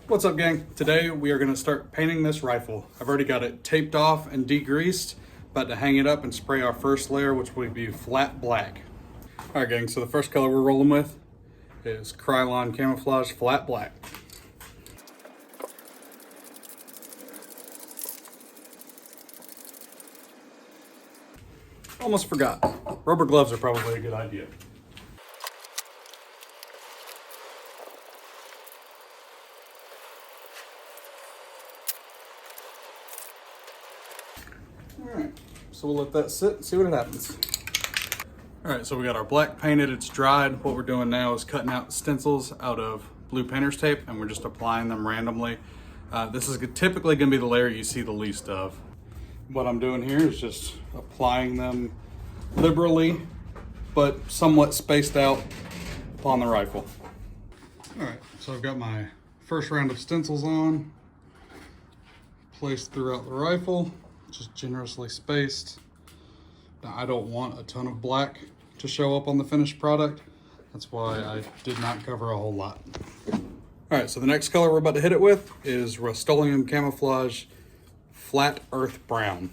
What's up, gang? Today we are going to start painting this rifle. I've already got it taped off and degreased, about to hang it up and spray our first layer, which will be flat black. All right, gang, so the first color we're rolling with is Krylon Camouflage Flat Black. Almost forgot. Rubber gloves are probably a good idea. Alright, so we'll let that sit and see what happens. Alright, so we got our black painted, it's dried. What we're doing now is cutting out stencils out of blue painter's tape and we're just applying them randomly. This is typically going to be the layer you see the least of. What I'm doing here is just applying them liberally, but somewhat spaced out upon the rifle. Alright, so I've got my first round of stencils on, placed throughout the rifle. Just generously spaced. Now, I don't want a ton of black to show up on the finished product. That's why I did not cover a whole lot. All right, so the next color we're about to hit it with is Rust-Oleum Camouflage Flat Earth Brown.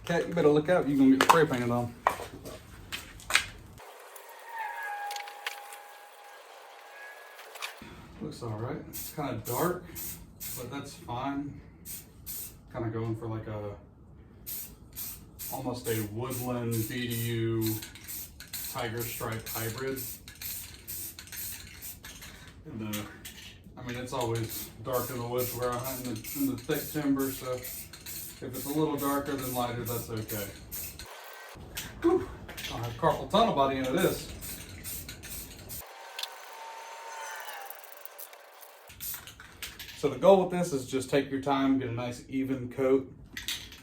Cat, you better look out. You're gonna get spray painted on. Looks all right. It's kind of dark, but that's fine. Kind of going for like almost a woodland BDU tiger stripe hybrid. And I mean, it's always dark in the woods where I hunt in the thick timber, so if it's a little darker than lighter, that's okay. Whew. I'll have carpal tunnel by the end of this. So the goal with this is just take your time, get a nice even coat.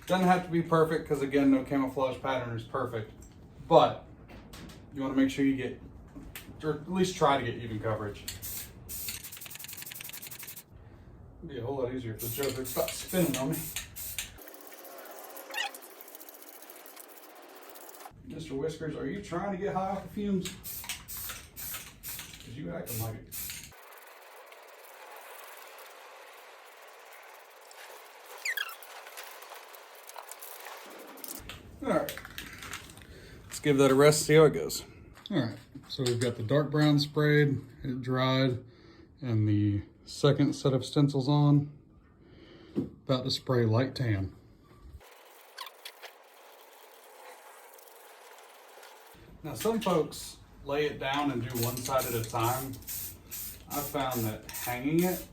Doesn't have to be perfect because again, no camouflage pattern is perfect, but you want to make sure you get, or at least try to get even coverage. It'd be a whole lot easier if the Joker stopped spinning on me. Mr. Whiskers, are you trying to get high off the fumes? Because you acting like it. All right, let's give that a rest, see how it goes. All right, so we've got the dark brown sprayed, it dried, and the second set of stencils on. About to spray light tan. Now some folks lay it down and do one side at a time. I've found that hanging it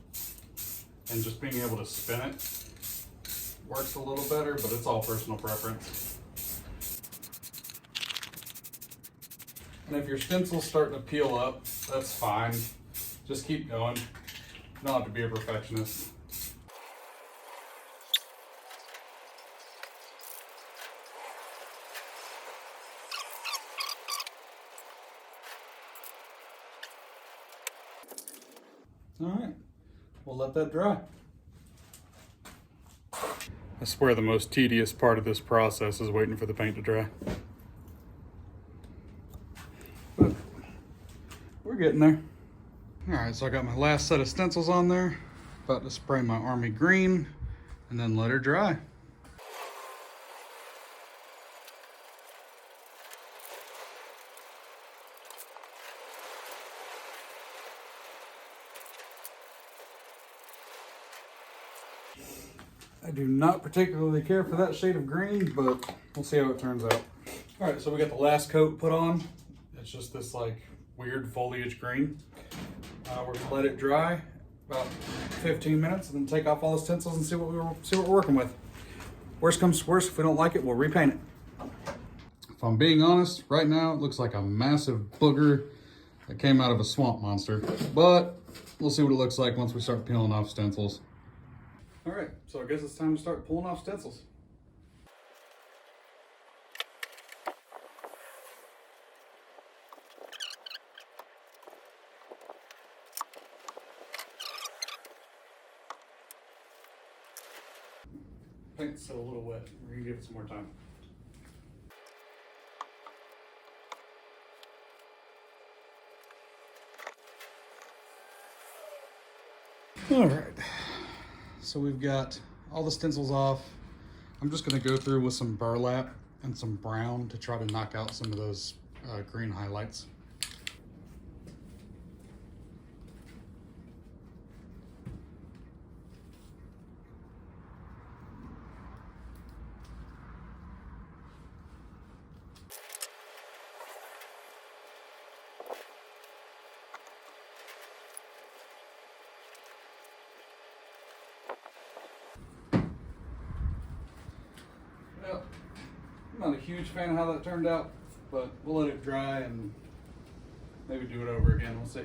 and just being able to spin it works a little better, but it's all personal preference. And if your stencil's starting to peel up, that's fine. Just keep going. You don't have to be a perfectionist. All right, we'll let that dry. I swear the most tedious part of this process is waiting for the paint to dry. But we're getting there. All right, so I got my last set of stencils on there. About to spray my army green and then let her dry. I do not particularly care for that shade of green, but we'll see how it turns out. All right, so we got the last coat put on. It's just this like weird foliage green. We're gonna let it dry about 15 minutes and then take off all the stencils and see what we're working with. Worst comes to worst, if we don't like it, we'll repaint it. If I'm being honest, right now it looks like a massive booger that came out of a swamp monster, but we'll see what it looks like once we start peeling off stencils. All right, so I guess it's time to start pulling off stencils. Paint's still a little wet. We're gonna give it some more time. All right, so we've got all the stencils off. I'm just gonna go through with some burlap and some brown to try to knock out some of those green highlights. Well, I'm not a huge fan of how that turned out, but we'll let it dry and maybe do it over again. We'll see.